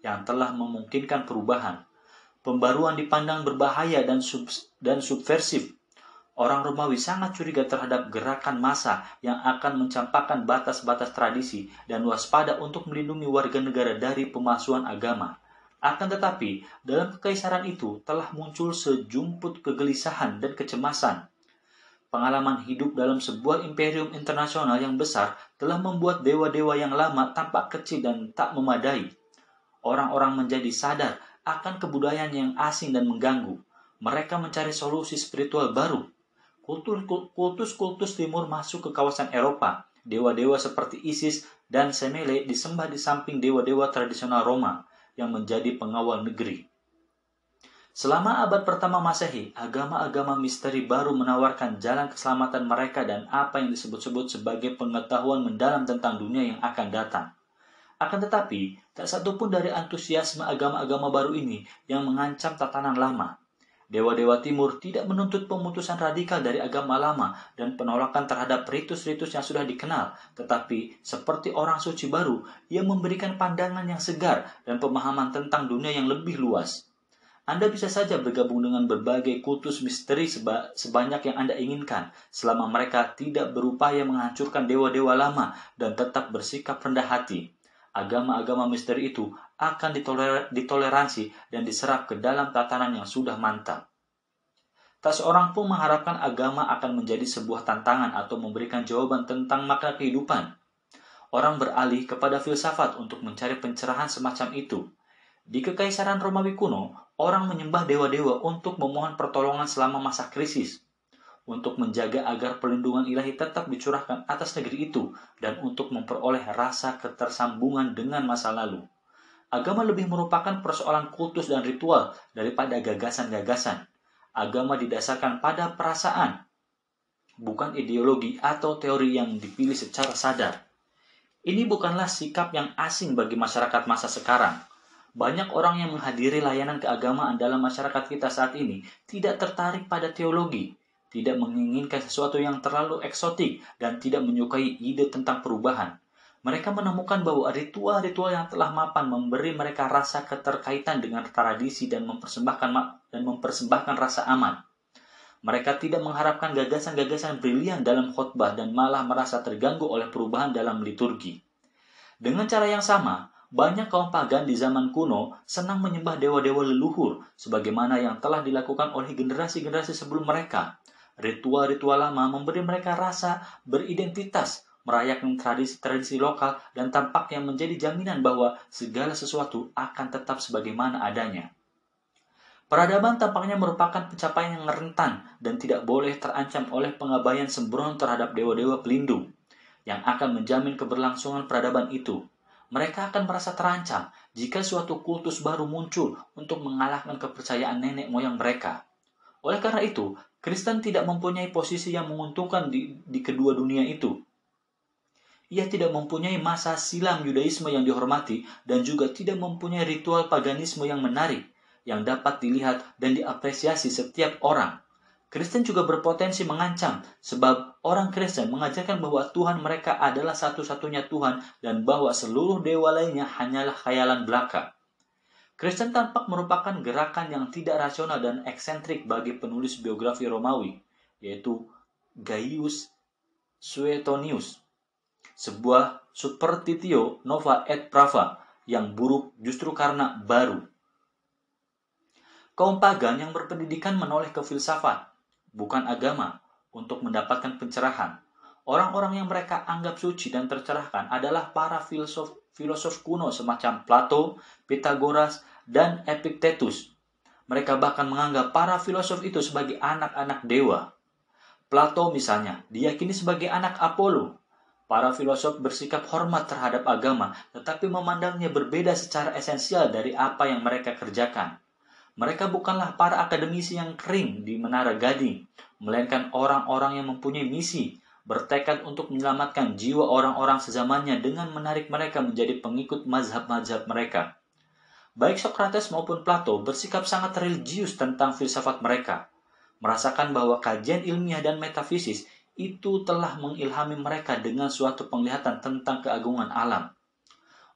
yang telah memungkinkan perubahan. Pembaruan dipandang berbahaya dan subversif. Orang Romawi sangat curiga terhadap gerakan massa yang akan mencampakkan batas-batas tradisi dan waspada untuk melindungi warga negara dari pemalsuan agama. Akan tetapi, dalam kekaisaran itu telah muncul sejumput kegelisahan dan kecemasan. Pengalaman hidup dalam sebuah imperium internasional yang besar telah membuat dewa-dewa yang lama tampak kecil dan tak memadai. Orang-orang menjadi sadar akan kebudayaan yang asing dan mengganggu. Mereka mencari solusi spiritual baru. Kultus-kultus timur masuk ke kawasan Eropa. Dewa-dewa seperti Isis dan Semele disembah di samping dewa-dewa tradisional Roma yang menjadi pengawal negeri. Selama abad pertama Masehi, agama-agama misteri baru menawarkan jalan keselamatan mereka dan apa yang disebut-sebut sebagai pengetahuan mendalam tentang dunia yang akan datang. Akan tetapi, tak satu pun dari antusiasme agama-agama baru ini yang mengancam tatanan lama. Dewa-dewa timur tidak menuntut pemutusan radikal dari agama lama dan penolakan terhadap ritus-ritus yang sudah dikenal, tetapi seperti orang suci baru, ia memberikan pandangan yang segar dan pemahaman tentang dunia yang lebih luas. Anda bisa saja bergabung dengan berbagai kultus misteri sebanyak yang Anda inginkan, selama mereka tidak berupaya menghancurkan dewa-dewa lama dan tetap bersikap rendah hati. Agama-agama misteri itu akan ditoleransi dan diserap ke dalam tatanan yang sudah mantap. Tak seorang pun mengharapkan agama akan menjadi sebuah tantangan atau memberikan jawaban tentang makna kehidupan. Orang beralih kepada filsafat untuk mencari pencerahan semacam itu. Di Kekaisaran Romawi kuno, orang menyembah dewa-dewa untuk memohon pertolongan selama masa krisis, untuk menjaga agar perlindungan ilahi tetap dicurahkan atas negeri itu, dan untuk memperoleh rasa ketersambungan dengan masa lalu. Agama lebih merupakan persoalan kultus dan ritual daripada gagasan-gagasan. Agama didasarkan pada perasaan, bukan ideologi atau teori yang dipilih secara sadar. Ini bukanlah sikap yang asing bagi masyarakat masa sekarang. Banyak orang yang menghadiri layanan keagamaan dalam masyarakat kita saat ini tidak tertarik pada teologi, tidak menginginkan sesuatu yang terlalu eksotik, dan tidak menyukai ide tentang perubahan. Mereka menemukan bahwa ritual-ritual yang telah mapan memberi mereka rasa keterkaitan dengan tradisi dan mempersembahkan rasa aman. Mereka tidak mengharapkan gagasan-gagasan brilian dalam khotbah dan malah merasa terganggu oleh perubahan dalam liturgi. Dengan cara yang sama, banyak kaum pagan di zaman kuno senang menyembah dewa-dewa leluhur, sebagaimana yang telah dilakukan oleh generasi-generasi sebelum mereka. Ritual-ritual lama memberi mereka rasa beridentitas, merayakan tradisi-tradisi lokal, dan tampaknya menjadi jaminan bahwa segala sesuatu akan tetap sebagaimana adanya. Peradaban tampaknya merupakan pencapaian yang rentan dan tidak boleh terancam oleh pengabaian sembrono terhadap dewa-dewa pelindung yang akan menjamin keberlangsungan peradaban itu. Mereka akan merasa terancam jika suatu kultus baru muncul untuk mengalahkan kepercayaan nenek moyang mereka. Oleh karena itu, Kristen tidak mempunyai posisi yang menguntungkan di kedua dunia itu. Ia tidak mempunyai masa silam Yudaisme yang dihormati dan juga tidak mempunyai ritual paganisme yang menarik, yang dapat dilihat dan diapresiasi setiap orang. Kristen juga berpotensi mengancam, sebab orang Kristen mengajarkan bahwa Tuhan mereka adalah satu-satunya Tuhan dan bahwa seluruh dewa lainnya hanyalah khayalan belaka. Kristen tampak merupakan gerakan yang tidak rasional dan eksentrik bagi penulis biografi Romawi, yaitu Gaius Suetonius, sebuah superstitio nova et prava yang buruk justru karena baru. Kaum pagan yang berpendidikan menoleh ke filsafat, bukan agama, untuk mendapatkan pencerahan. Orang-orang yang mereka anggap suci dan tercerahkan adalah para filosof kuno semacam Plato, Pythagoras, dan Epictetus. Mereka bahkan menganggap para filosof itu sebagai anak-anak dewa. Plato misalnya diyakini sebagai anak Apollo. Para filosof bersikap hormat terhadap agama, tetapi memandangnya berbeda secara esensial dari apa yang mereka kerjakan. Mereka bukanlah para akademisi yang kering di Menara Gading, melainkan orang-orang yang mempunyai misi, bertekad untuk menyelamatkan jiwa orang-orang sezamannya dengan menarik mereka menjadi pengikut mazhab-mazhab mereka. Baik Socrates maupun Plato bersikap sangat religius tentang filsafat mereka, merasakan bahwa kajian ilmiah dan metafisis itu telah mengilhami mereka dengan suatu penglihatan tentang keagungan alam.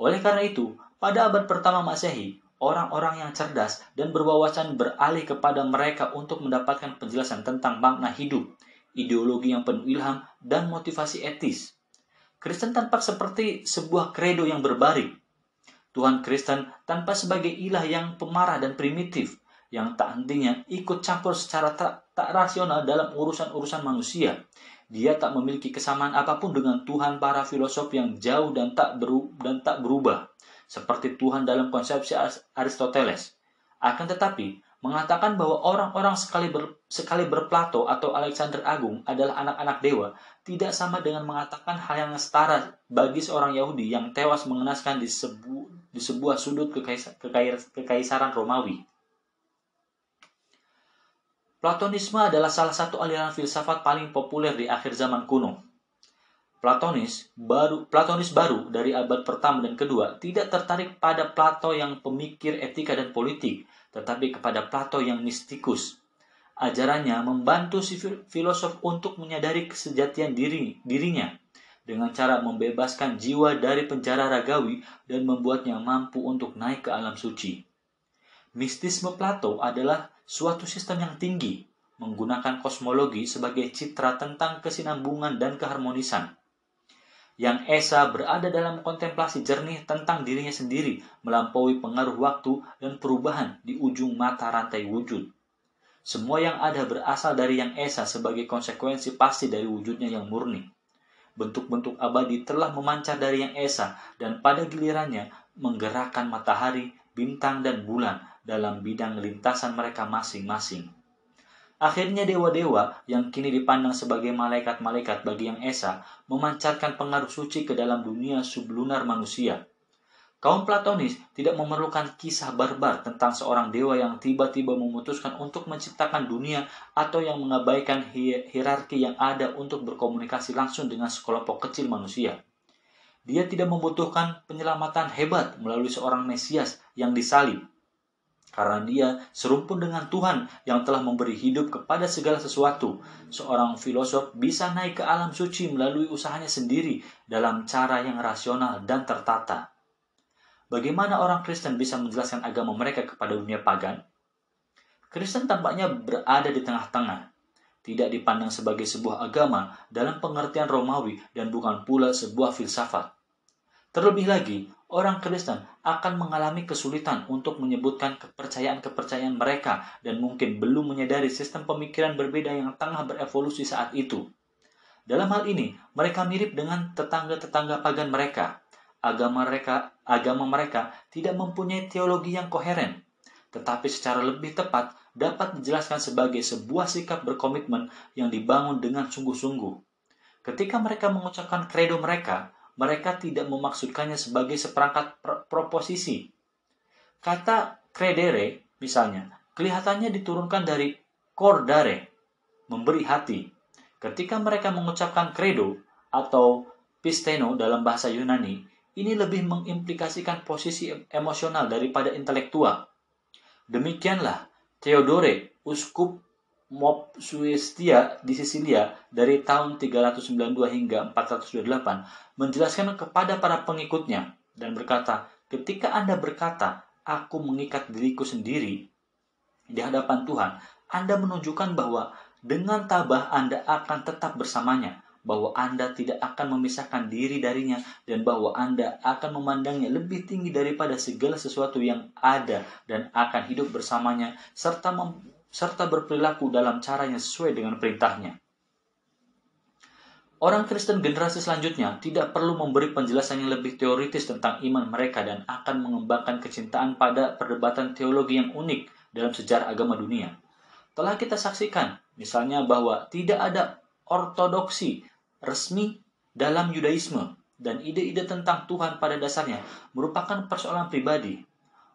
Oleh karena itu, Pada abad pertama Masehi, orang-orang yang cerdas dan berwawasan beralih kepada mereka untuk mendapatkan penjelasan tentang makna hidup, ideologi yang penuh ilham, dan motivasi etis. Kristen tampak seperti sebuah kredo yang berbaring. Tuhan Kristen tanpa sebagai ilah yang pemarah dan primitif, yang tak hentinya ikut campur secara tak rasional dalam urusan-urusan manusia. Dia tak memiliki kesamaan apapun dengan Tuhan para filosof yang jauh dan tak berubah, seperti Tuhan dalam konsepsi Aristoteles. Akan tetapi, mengatakan bahwa orang-orang sekali berPlato atau Alexander Agung adalah anak-anak dewa, tidak sama dengan mengatakan hal yang setara bagi seorang Yahudi yang tewas mengenaskan di sebuah sudut kekaisaran Romawi. Platonisme adalah salah satu aliran filsafat paling populer di akhir zaman kuno. Platonis baru dari abad pertama dan kedua tidak tertarik pada Plato yang pemikir etika dan politik, tetapi kepada Plato yang mistikus. Ajarannya membantu si filosof untuk menyadari kesejatian dirinya dengan cara membebaskan jiwa dari penjara ragawi dan membuatnya mampu untuk naik ke alam suci. Mistisme Plato adalah suatu sistem yang tinggi, menggunakan kosmologi sebagai citra tentang kesinambungan dan keharmonisan. Yang Esa berada dalam kontemplasi jernih tentang dirinya sendiri, melampaui pengaruh waktu dan perubahan di ujung mata rantai wujud. Semua yang ada berasal dari Yang Esa sebagai konsekuensi pasti dari wujudnya yang murni. Bentuk-bentuk abadi telah memancar dari Yang Esa dan pada gilirannya menggerakkan matahari, bintang, dan bulan dalam bidang lintasan mereka masing-masing. Akhirnya dewa-dewa yang kini dipandang sebagai malaikat-malaikat bagi Yang Esa memancarkan pengaruh suci ke dalam dunia sublunar manusia. Kaum Platonis tidak memerlukan kisah barbar tentang seorang dewa yang tiba-tiba memutuskan untuk menciptakan dunia atau yang mengabaikan hierarki yang ada untuk berkomunikasi langsung dengan sekelompok kecil manusia. Dia tidak membutuhkan penyelamatan hebat melalui seorang Mesias yang disalib. Karena dia serumpun dengan Tuhan yang telah memberi hidup kepada segala sesuatu. Seorang filosof bisa naik ke alam suci melalui usahanya sendiri dalam cara yang rasional dan tertata. Bagaimana orang Kristen bisa menjelaskan agama mereka kepada dunia pagan? Kristen tampaknya berada di tengah-tengah. Tidak dipandang sebagai sebuah agama dalam pengertian Romawi dan bukan pula sebuah filsafat. Terlebih lagi, orang Kristen akan mengalami kesulitan untuk menyebutkan kepercayaan-kepercayaan mereka dan mungkin belum menyadari sistem pemikiran berbeda yang tengah berevolusi saat itu. Dalam hal ini, mereka mirip dengan tetangga-tetangga pagan mereka. Agama mereka tidak mempunyai teologi yang koheren, tetapi secara lebih tepat dapat dijelaskan sebagai sebuah sikap berkomitmen yang dibangun dengan sungguh-sungguh. Ketika mereka mengucapkan kredo mereka tidak memaksudkannya sebagai seperangkat proposisi. Kata credere, misalnya, kelihatannya diturunkan dari cordare, memberi hati. Ketika mereka mengucapkan credo atau pisteno dalam bahasa Yunani, ini lebih mengimplikasikan posisi emosional daripada intelektual. Demikianlah, Theodore, uskup Mopsuestia di Sisilia dari tahun 392 hingga 428 menjelaskan kepada para pengikutnya dan berkata, ketika Anda berkata, aku mengikat diriku sendiri di hadapan Tuhan, Anda menunjukkan bahwa dengan tabah Anda akan tetap bersamanya, bahwa Anda tidak akan memisahkan diri darinya, dan bahwa Anda akan memandangnya lebih tinggi daripada segala sesuatu yang ada dan akan hidup bersamanya, serta berperilaku dalam caranya sesuai dengan perintahnya. Orang Kristen generasi selanjutnya tidak perlu memberi penjelasan yang lebih teoritis tentang iman mereka dan akan mengembangkan kecintaan pada perdebatan teologi yang unik dalam sejarah agama dunia. Telah kita saksikan, misalnya bahwa tidak ada ortodoksi resmi dalam Yudaisme dan ide-ide tentang Tuhan pada dasarnya merupakan persoalan pribadi.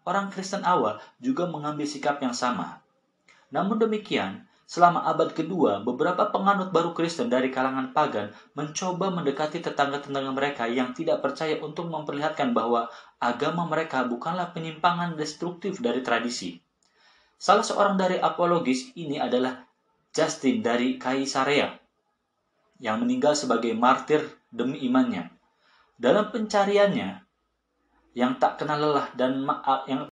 Orang Kristen awal juga mengambil sikap yang sama. Namun demikian, selama abad kedua, beberapa penganut baru Kristen dari kalangan pagan mencoba mendekati tetangga-tetangga mereka yang tidak percaya untuk memperlihatkan bahwa agama mereka bukanlah penyimpangan destruktif dari tradisi. Salah seorang dari apologis ini adalah Justin dari Kaisarea, yang meninggal sebagai martir demi imannya. Dalam pencariannya yang tak kenal lelah dan yang